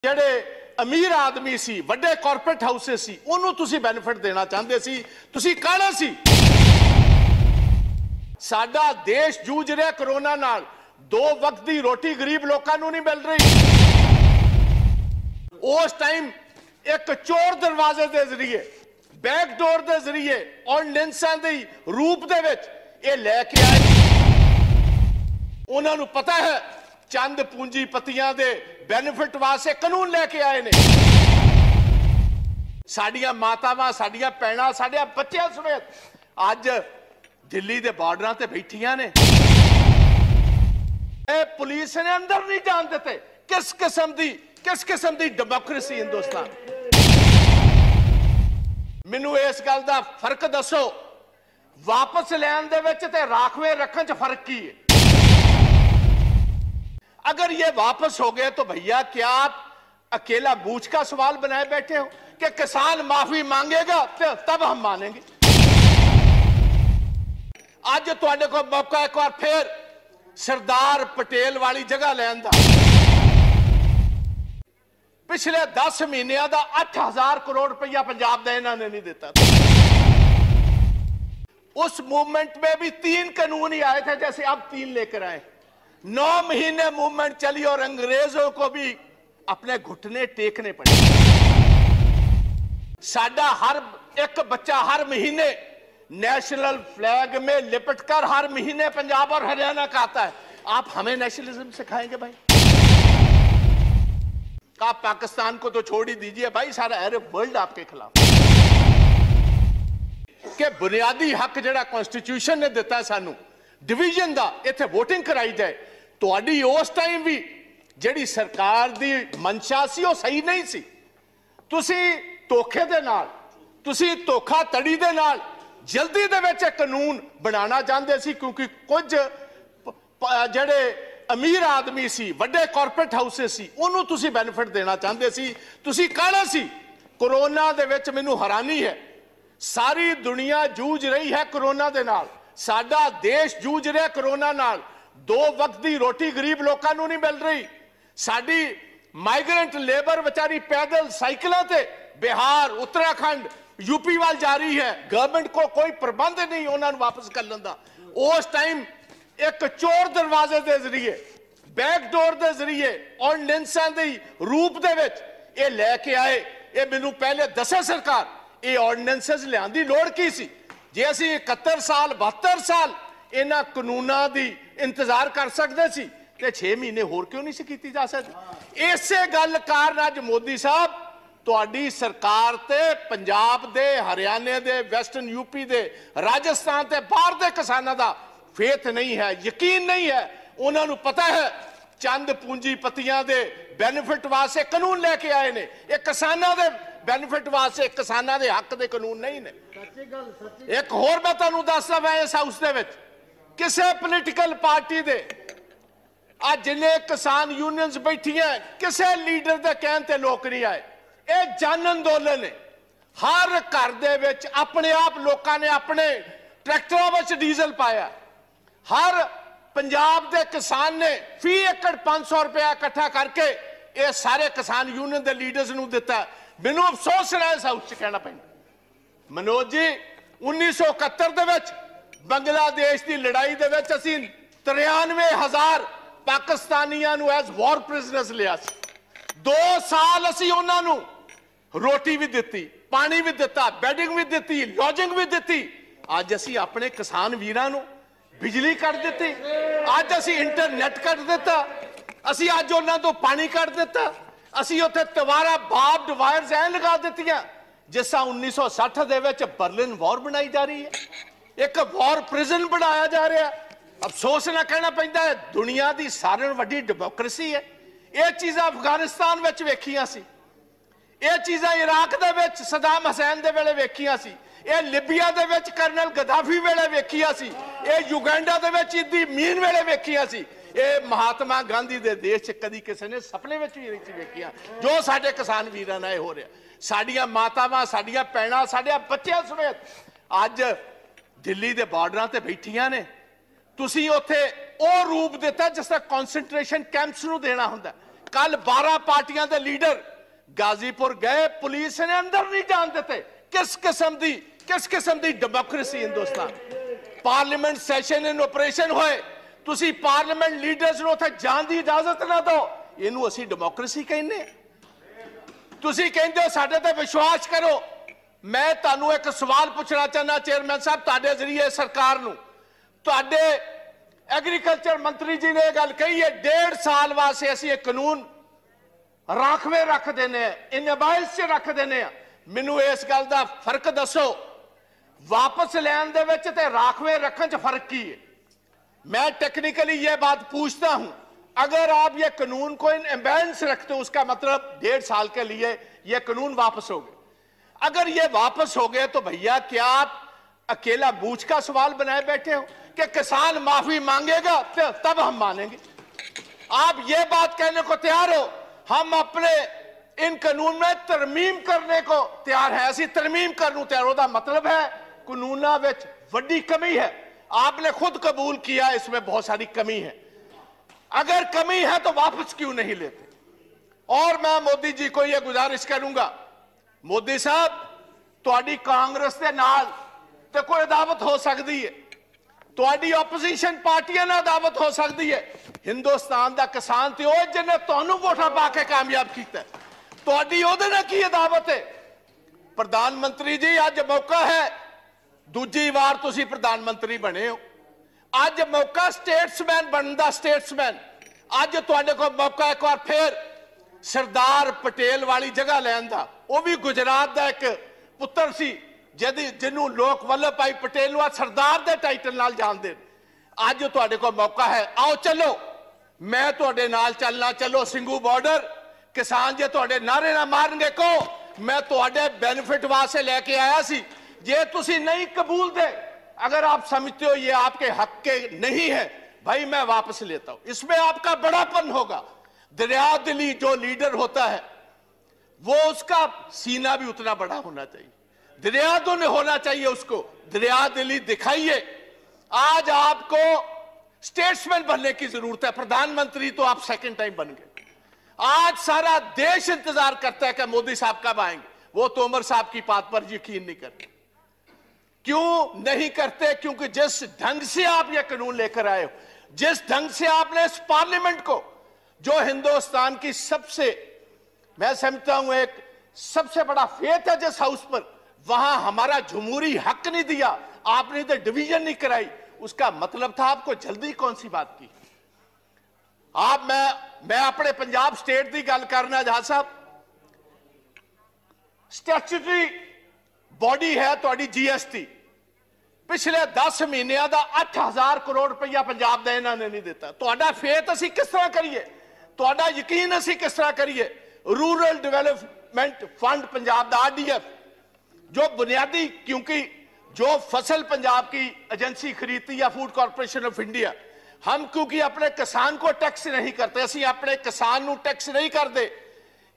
ਜਿਹੜੇ अमीर आदमी सी वड्डे कॉर्पोरेट हाउसेस सी उन्होंने तुसी बेनिफिट देना चाहते सी तुसी कहना सी साडा देश जूझ रहा कोरोना नाल 2 वक्त की रोटी गरीब लोगों को नहीं मिल रही। उस टाइम एक चोर दरवाजे के जरिए बैकडोर के जरिए ऑर्डिनेंसां दे रूप दे विच ये लैके आए। उन्होंने पता है चंद पूंजीपतियां दे बेनिफिट वास्ते कानून लेके आए ने। साडियां मातावां साडियां भैणां साडे बच्चों समेत अज दिल्ली के बॉर्डर से बैठियां ने। पुलिस ने अंदर नहीं जान देते। किस किस्म की डेमोक्रेसी हिंदुस्तान। मैनू इस गल का फर्क दसो वापस लैन दे विच ते राखवे रखने च फर्क की है। अगर ये वापस हो गए तो भैया क्या आप अकेला मूछ का सवाल बनाए बैठे हो कि किसान माफी मांगेगा तो तब हम मानेंगे। आज तुहाडे को मौका एक बार फिर सरदार पटेल वाली जगह लैन दा। पिछले 10 महीनों का 8000 करोड़ रुपया पंजाब का इन्होंने नहीं दिता। उस मूवमेंट में भी 3 कानून ही आए थे जैसे अब 3 लेकर आए। 9 महीने मूवमेंट चली और अंग्रेजों को भी अपने घुटने टेकने पड़े। साडा हर एक बच्चा हर महीने नेशनल फ्लैग में लिपटकर हर महीने पंजाब और हरियाणा का आता है। आप हमें नेशनलिज्म सिखाएंगे भाई? आप पाकिस्तान को तो छोड़ ही दीजिए भाई, सारा अरब वर्ल्ड आपके खिलाफ। कि बुनियादी हक जिहड़ा कॉन्स्टिट्यूशन ने दिता सानू डिवीजन का इत्थे वोटिंग कराई जाए। तुहाडी उस टाइम भी जिहड़ी सरकार दी मंशा सी वो सही नहीं सी। तुसी धोखे दे नाल तुसी धोखाधड़ी दे नाल जल्दी दे विच कानून बनाना चाहते सी क्योंकि कुछ जिहड़े अमीर आदमी सी वड्डे कॉर्पोरेट हाउसेस सी उन्होंने तुसी बेनिफिट देना चाहते सी। तुसी कहना सी कोरोना दे विच मैनूं हैरानी है सारी दुनिया जूझ रही है कोरोना दे नाल। साडा देश जूझ रहा कोरोना नाल 2 वक्त की रोटी गरीब लोगों को नहीं मिल रही। साडी माइग्रेंट लेबर बेचारी पैदल साइकिलों से बिहार उत्तराखंड यूपी वाल जा रही है। गवर्नमेंट को कोई प्रबंध नहीं उन्होंने वापस कर लेंदा। उस टाइम एक चोर दरवाजे के जरिए बैकडोर के जरिए ऑर्डिनेंसां दे रूप दे विच ये लैके आए। ये मैनूं पहले दसे सरकार ये ऑर्डिनेंसेस लियाउण दी लोड़ की सी। जे असीं 71 साल 72 साल इन्हां कानूनां दी इंतजार कर सकते सी ते 6 महीने होर क्यों नहीं सी कीती जा सकदी? इसे गल कारण अज मोदी साहब तुहाडी सरकार ते पंजाब दे हरियाणे दे वैस्टर्न यूपी दे राजस्थान ते बाहर दे किसानां दा फेथ नहीं है, यकीन नहीं है। उन्होंने पता है चंद पूंजीपतियां दे बेनिफिट वास्ते कानून लेके आए ने। ये किसानां दे बेनिफिट वास्ते किसानां दे हक दे कानून नहीं ने। एक होर मैं तुहानूं दसदा मैं इस हाउस दे विच किसी पोलीटिकल पार्टी दे आज जिन्ने किसान यूनियंस बैठियां किसी लीडर दे कहण ते लोक नहीं आए। ये जन अंदोलन है। हर घर दे विच अपने आप लोकां ने अपने ट्रैक्टरों विच डीजल पाया। हर पंजाब के किसान ने फी एकड़ 500 रुपया इकट्ठा करके ये सारे किसान यूनियन के लीडर्स नूं दिता। मैनूं अफसोस है इस हाउस च कहना पैंदा मनोज जी 1971 दे विच बांग्लादेश की लड़ाई दे विच असीं 93,000 पाकिस्तानियां नूं एज वॉर प्रिजनर्स लिया। 2 साल असीं उन्हां नूं रोटी भी दिती पानी भी दिता बैडिंग भी दिती लॉजिंग भी दिती। अज असीं अपने किसान वीरां नूं बिजली कट दी। अज असीं इंटरनेट कट दिता। असीं अज उन्हां तों पानी कट दिता। असीं उत्थे तवारा बार्ब्ड वायर्स ऐ लगा दित्तियां जिस तरह 1960 दे विच बर्लिन वॉर बनाई जा रही है। एक वॉर प्रिजन बनाया जा रहा। अफसोस ना कहना पैंदा है दुनिया की सारे वड्डी डेमोक्रेसी है। ये चीज़ां अफगानिस्तान विच वेखियां सी। ये चीज़ां इराक दे विच सदाम हुसैन दे वेले वेखियां सी। ये लिबिया दे विच कर्नल गद्दाफी वेले वेखियां सी। ये युगांडा दे विच इदी मीन वेले वेखियां सी। ये महात्मा गांधी दे देश च कदी किसी ने सपने विच भी नहीं वेखियां जो साडे किसान वीरां नाल हो रहा। साडियां मातावां साडियां भैणां साडे बच्चों समेत अज दिल्ली के बॉर्डर से बैठियां ने। तुसीं उत्थे ओ रूप दिता जिस तरह कॉन्सनट्रेशन कैंप्स नूं देना हुंदा। कल 12 पार्टियां के लीडर गाजीपुर गए, पुलिस ने अंदर नहीं जान देते। किस किस्म की डेमोक्रेसी हिंदुस्तान। पार्लीमेंट सैशन इन ऑपरेशन होए, तुसी पार्लीमेंट लीडर्स नूं उत्थे जाण दी इजाजत ना दो, इनू असीं डेमोक्रेसी कहने। तुसी कहंदे हो साडे ते विश्वास करो। मैं तुहानूं एक सवाल पूछना चाहना चेयरमैन साहब, तुहाडे जरिए सरकार नूं, तुहाडे एग्रीकल्चर मंत्री जी ने गल कही है 1.5 साल वास्ते असीं एक कानून राखवे रख देने, इन अबाइस च रख देने। मैनूं इस गल दा फर्क दसो, वापस लैन दे विच ते राखवे रखने च फर्क की है? मैं टेक्निकली ये बात पूछता हूं, अगर आप ये कानून को इन एम्बेंस रखते हो, उसका मतलब 1.5 साल के लिए ये कानून वापस हो गए। अगर ये वापस हो गए तो भैया क्या आप अकेला बूझ का सवाल बनाए बैठे हो कि किसान माफी मांगेगा तब हम मानेंगे? आप ये बात कहने को तैयार हो हम अपने इन कानून में तरमीम करने को तैयार है? ऐसी तरमीम करने को तैयार होता मतलब है कानूना विच वड्डी कमी है। आपने खुद कबूल किया इसमें बहुत सारी कमी है। अगर कमी है तो वापस क्यों नहीं लेते? और मैं मोदी जी को यह गुजारिश करूंगा, मोदी साहब तुहाडी कांग्रेस के नाल ते कोई अदावत हो सकती है, तुहाडी ओपोजिशन पार्टियां नाल अदावत हो सकती है। हिंदुस्तान दा किसान ते ओ जिन्हें तुहानूं वोटां पा के कामयाब कीता, तुहाडी ओहदे नाल की अदावत है? प्रधानमंत्री जी अज मौका है, दूजी बार तुसीं प्रधानमंत्री बने हो, अज मौका स्टेट्समैन बनने दा। स्टेट्समैन अज तुहाडे कोल मौका एक बार फिर सरदार पटेल वाली जगह लैन दा। वो भी गुजरात का एक पुत्र सी जिन्हों लोग वल्लभ भाई पटेल नूं सरदार के टाइटल नाल जानदे। अज तुहाडे कोल मौका है, आओ चलो, मैं तुहाडे नाल चलना। चलो सिंघू बॉर्डर, किसान जे तुहाडे नारे ना मारनगे को मैं तुहाडे बेनिफिट वास्ते लेके आया सी। जे तुसी नहीं कबूल दे, अगर आप समझते हो ये आपके हक के नहीं है, भाई मैं वापस लेता हूं। इसमें आपका बड़ापन होगा। दरिया दिली जो लीडर होता है वो उसका सीना भी उतना बड़ा होना चाहिए, दरिया दिल होना चाहिए उसको। दरिया दिली दिखाइए। आज आपको स्टेट्समैन बनने की जरूरत है, प्रधानमंत्री तो आप सेकंड टाइम बन गए। आज सारा देश इंतजार करता है कि मोदी साहब कब आएंगे। वो तोमर साहब की बात पर यकीन नहीं करते। क्यों नहीं करते? क्योंकि जिस ढंग से आप ये कानून लेकर आए हो, जिस ढंग से आपने इस पार्लियामेंट को, जो हिंदुस्तान की सबसे, मैं समझता हूं एक सबसे बड़ा फेथ है जिस हाउस पर, वहां हमारा जमहूरी हक नहीं दिया, आपने तो डिवीजन नहीं कराई। उसका मतलब था आपको जल्दी कौन सी बात की? आप मैं अपने पंजाब स्टेट की गल करना जहां साहब, स्टैट्यूटरी बॉडी है तुहाडी जीएसटी, पिछले 10 महीनों का 8000 करोड़ रुपया पंजाब का इन्होंने नहीं दिता। तुहाडा फेथ असीं किस तरह करिए? तुहाडा यकीन असीं किस तरह करिए? रूरल डेवलपमेंट फंड पंजाब का RDF जो बुनियादी, क्योंकि जो फसल पंजाब की एजेंसी खरीदती है फूड कॉर्पोरेशन ऑफ इंडिया, हम क्योंकि अपने किसान को टैक्स नहीं करते, असीं अपने किसान को टैक्स नहीं करते।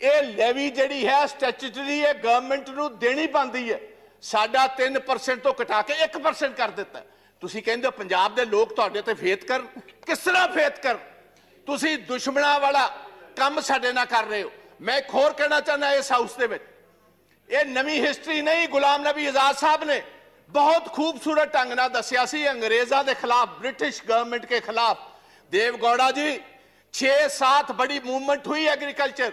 ये लेवी जिहड़ी है स्टैट्यूटरी है, गवर्नमेंट को देनी पाती है। साडा 3% तो घटा के 1% कर दिता। तुसीं कहंदे हो पंजाब दे लोग तुहाडे ते फेथ कर, किस तरह फेथ कर? तुसीं दुश्मनां वाला काम साडे नाल कर रहे हो। मैं एक होर कहना चाहना इस हाउस दे विच, ये नवी हिस्ट्री नहीं, गुलाम नबी आजाद साहब ने बहुत खूबसूरत ढंग नाल दस्सिया सी अंग्रेज़ां दे खिलाफ, ब्रिटिश गवर्नमेंट के खिलाफ। देवगौड़ा जी 6-7 बड़ी मूवमेंट हुई एग्रीकल्चर,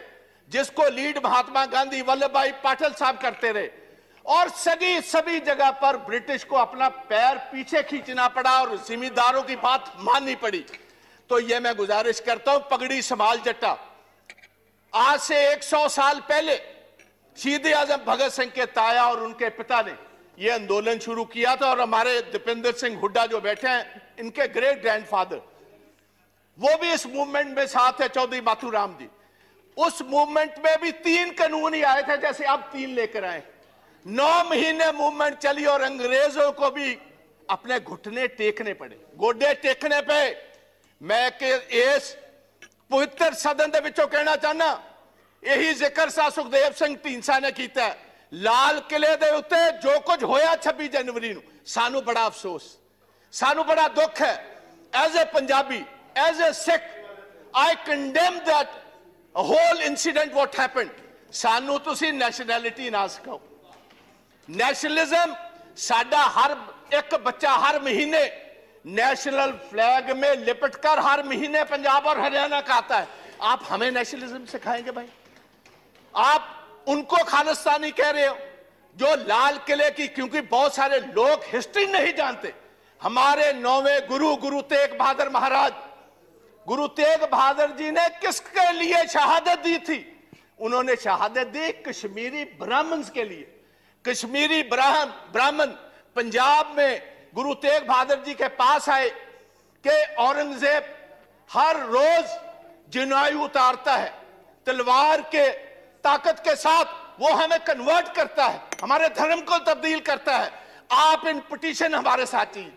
जिसको लीड महात्मा गांधी वल्लभ भाई पटेल साहब करते रहे, और सभी जगह पर ब्रिटिश को अपना पैर पीछे खींचना पड़ा और जिम्मेदारों की बात माननी पड़ी। तो ये मैं गुजारिश करता हूं, पगड़ी संभाल जट्टा। आज से 100 साल पहले शहीद आजम भगत सिंह के ताया और उनके पिता ने यह आंदोलन शुरू किया था, और हमारे दीपेंद्र सिंह हुड्डा जो बैठे हैं, इनके ग्रेट ग्रैंडफादर, वो भी इस मूवमेंट में साथ है, चौधरी माथुराम जी। उस मूवमेंट में भी 3 कानून ही आए थे, जैसे अब 3 लेकर आए। 9 महीने मूवमेंट चली और अंग्रेजों को भी अपने घुटने टेकने पड़े, गोडे टेकने पे। मैं इस पवित्र सदन दे विचों कहना चाहना, यही जिक्र सा सुखदेव सिंह ढींडसा ने किया। लाल किले दे उत्ते जो कुछ होया 26 जनवरी नूं, सानू बड़ा अफसोस, सानू बड़ा दुख है। As a Punjabi, as a Sikh, I condemn that a whole incident what happened, सानू तुसी nationality ना सिखाओ। नेशनलिज्म साडा हर एक बच्चा हर महीने नेशनल फ्लैग में लिपट कर हर महीने पंजाब और हरियाणा का आता है। आप हमें नेशनलिज्म सिखाएंगे भाई? आप उनको खालिस्तानी कह रहे हो जो लाल किले की, क्योंकि बहुत सारे लोग हिस्ट्री नहीं जानते। हमारे 9वें गुरु गुरु तेग बहादुर महाराज, गुरु तेग बहादुर जी ने किसके लिए शहादत दी थी? उन्होंने शहादत दी कश्मीरी ब्राह्मण्स के लिए। कश्मीरी ब्राह्मण पंजाब में गुरु तेग बहादुर जी के पास आए कि औरंगजेब हर रोज जनायु उतारता है, तलवार के ताकत के साथ वो हमें कन्वर्ट करता है, हमारे धर्म को तब्दील करता है। आप इन पिटीशन हमारे साथ चाहिए।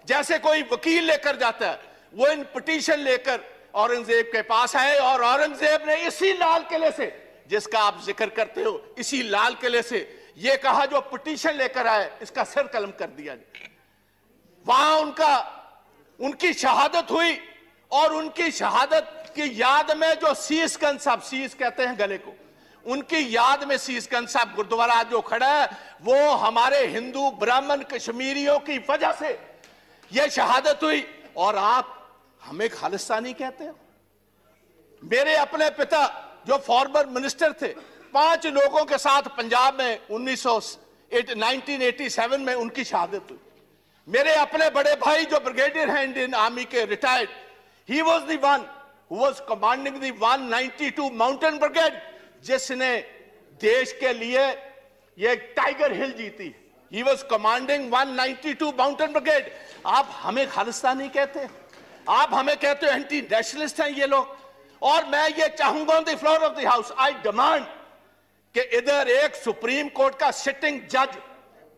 जैसे कोई वकील लेकर जाता है, वो इन पिटीशन लेकर औरंगजेब के पास आए और औरंगजेब ने इसी लाल किले से, जिसका आप जिक्र करते हो, इसी लाल किले से ये कहा जो पिटीशन लेकर आए इसका सिर कलम कर दिया जाए। वहां उनकी शहादत हुई और उनकी शहादत की याद में जो शीशगंज साहब, शीश कहते हैं गले को, उनकी याद में शीशगंज साहब गुरुद्वारा जो खड़ा है, वो हमारे हिंदू ब्राह्मण कश्मीरियों की वजह से यह शहादत हुई और आप हमें खालिस्तानी कहते हो। मेरे अपने पिता जो फॉर्मर मिनिस्टर थे, 5 लोगों के साथ पंजाब में 1987 में उनकी शहादत हुई। मेरे अपने बड़े भाई जो ब्रिगेडियर हैं इंडियन आर्मी के, retired, he was the one who was commanding the 192 mountain brigade, जिसने देश के लिए ये टाइगर हिल जीती। He was commanding 192 mountain brigade. आप हमें खालिस्तानी कहते हैं, आप हमें कहते हो एंटी नेशनलिस्ट हैं ये लोग। और मैं ये चाहूंगा on the floor of the house, I demand कि इधर एक सुप्रीम कोर्ट का सिटिंग जज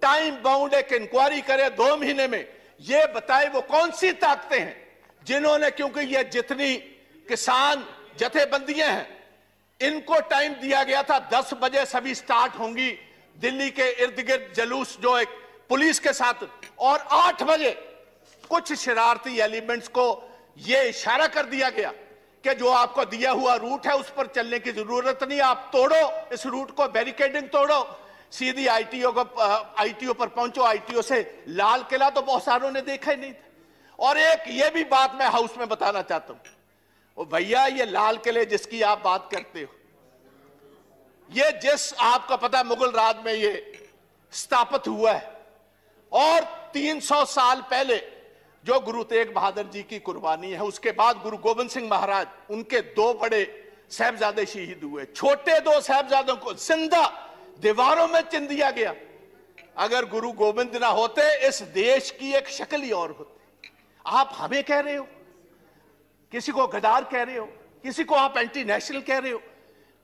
टाइम बाउंड एक इंक्वायरी करे 2 महीने में, ये बताए वो कौन सी ताकतें हैं जिन्होंने, क्योंकि ये जितनी किसान जथेबंदियां हैं इनको टाइम दिया गया था 10 बजे सभी स्टार्ट होंगी दिल्ली के इर्द गिर्द जलूस जो एक पुलिस के साथ, और 8 बजे कुछ शरारती एलिमेंट्स को यह इशारा कर दिया गया कि जो आपको दिया हुआ रूट है उस पर चलने की जरूरत नहीं, आप तोड़ो इस रूट को, बैरिकेडिंग तोड़ो, सीधी आईटीओ पर पहुंचो। आईटीओ से लाल किला तो बहुत सारों ने देखा ही नहीं था। और एक ये भी बात मैं हाउस में बताना चाहता हूं, ओ भैया ये लाल किले जिसकी आप बात करते हो, ये जिस आपको पता मुगल राज में ये स्थापित हुआ है, और 300 साल पहले जो गुरु तेग बहादुर जी की कुर्बानी है, उसके बाद गुरु गोविंद सिंह महाराज, उनके 2 बड़े साहबजादे शहीद हुए। छोटे 2 साहबजादों को जिंदा दीवारों में चिन दिया गया। अगर गुरु गोविंद ना होते इस देश की एक शक्ल ही और होती। आप हमें कह रहे हो, किसी को गद्दार कह रहे हो, किसी को आप एंटी नेशनल कह रहे हो।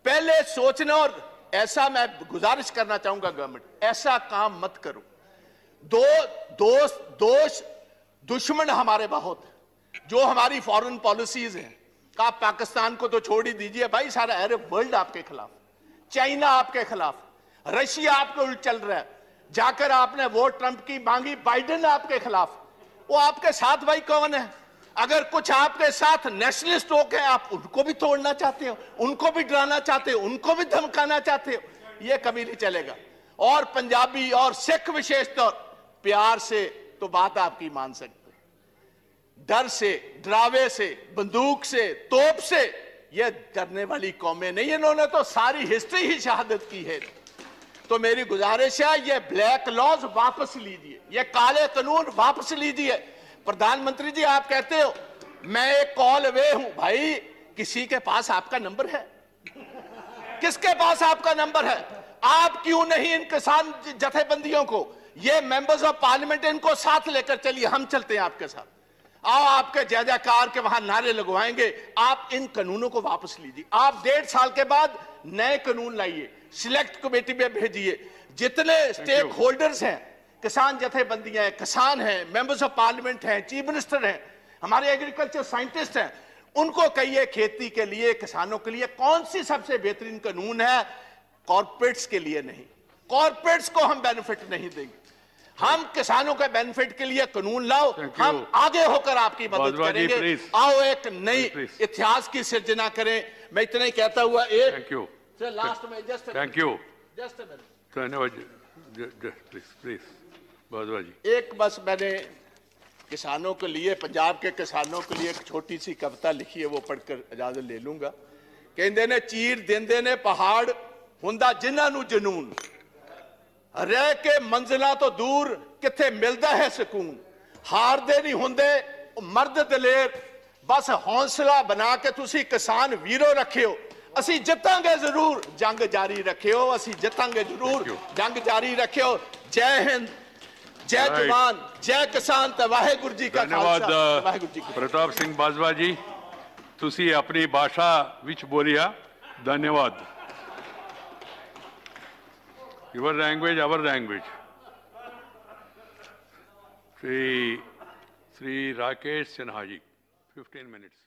पहले सोचना, और ऐसा मैं गुजारिश करना चाहूंगा गवर्नमेंट, ऐसा काम मत करो। दुश्मन हमारे बहुत है, जो हमारी फॉरेन पॉलिसीज हैं। आप पाकिस्तान को तो छोड़ ही दीजिए भाई, सारा अरब वर्ल्ड आपके खिलाफ, चाइना आपके खिलाफ, रशिया आपके उल्ट चल रहा है। जाकर आपने वोट ट्रंप की मांगी, बाइडेन आपके खिलाफ। वो आपके साथ भाई कौन है? अगर कुछ आपके साथ नेशनलिस्ट होके आप उनको भी तोड़ना चाहते हो, उनको भी डराना चाहते हो, उनको भी धमकाना चाहते हो, ये कभी नहीं चलेगा। और पंजाबी और सिख विशेष तौर प्यार से तो बात आपकी मान सकते, डर से, डरावे से, बंदूक से, तोप से ये डरने वाली कौमें नहीं। इन्होंने तो सारी हिस्ट्री ही शहादत की है। तो मेरी गुजारिश है, ये ब्लैक लॉज वापस लीजिए, ये काले कानून वापस लीजिए। प्रधानमंत्री जी आप कहते हो मैं एक कॉल अवे हूं, भाई किसी के पास आपका नंबर है? किसके पास आपका नंबर है? आप क्यों नहीं इन किसान जथेबंदियों को, ये मेंबर्स ऑफ पार्लियामेंट, इनको साथ लेकर चलिए, हम चलते हैं आपके साथ। आओ आपके जय जयकार के वहां नारे लगवाएंगे। आप इन कानूनों को वापस लीजिए। आप 1.5 साल के बाद नए कानून लाइए, सिलेक्ट कमेटी में भेजिए। जितने स्टेक होल्डर्स हैं, किसान जथेबंदियां हैं, किसान हैं, मेंबर्स ऑफ पार्लियामेंट हैं, चीफ मिनिस्टर हैं, हमारे एग्रीकल्चर साइंटिस्ट हैं, उनको कहिए खेती के लिए, किसानों के लिए कौन सी सबसे बेहतरीन कानून है। कॉर्पोरेट्स के लिए नहीं, कॉर्पोरेट्स को हम बेनिफिट नहीं देंगे। हम किसानों के बेनिफिट के लिए कानून लाओ, Thank you. हम आगे होकर आपकी मदद बाजवा जी, करेंगे। please. आओ एक नई Please. इतिहास की सृजना करें। मैं इतना ही कहता हुआ एक थैंक यू, लास्ट में just thank you, just a minute, धन्यवाद प्लीज प्लीज बाजवा जी। एक बस मैंने किसानों के लिए, पंजाब के किसानों के लिए एक छोटी सी कविता लिखी है, वो पढ़कर इजाजत ले लूंगा। कहते ने चीर देंदे ने पहाड़ हुंदा जिन्हां नूं जनून, रह के मंजिलां तो दूर किथे मिलदा है सकून, हारदे नहीं हुंदे मर्द दलेर, बस हौसला बना के तुसी किसान वीरो रखियो, असी जितांगे जरूर, जंग जारी रखियो, असी जितांगे जरूर, जंग जारी रखियो। जय हिंद, जय जवान, जय किसान, ते वाहेगुरु जी का धन्यवाद खालसा, वाहेगुरु जी की। प्रताप सिंह बाजवा जी, तुसी अपनी भाषा विच बोलिया, धन्यवाद। Your language, our language. Sri Rakesh Sinha ji, 15 minutes.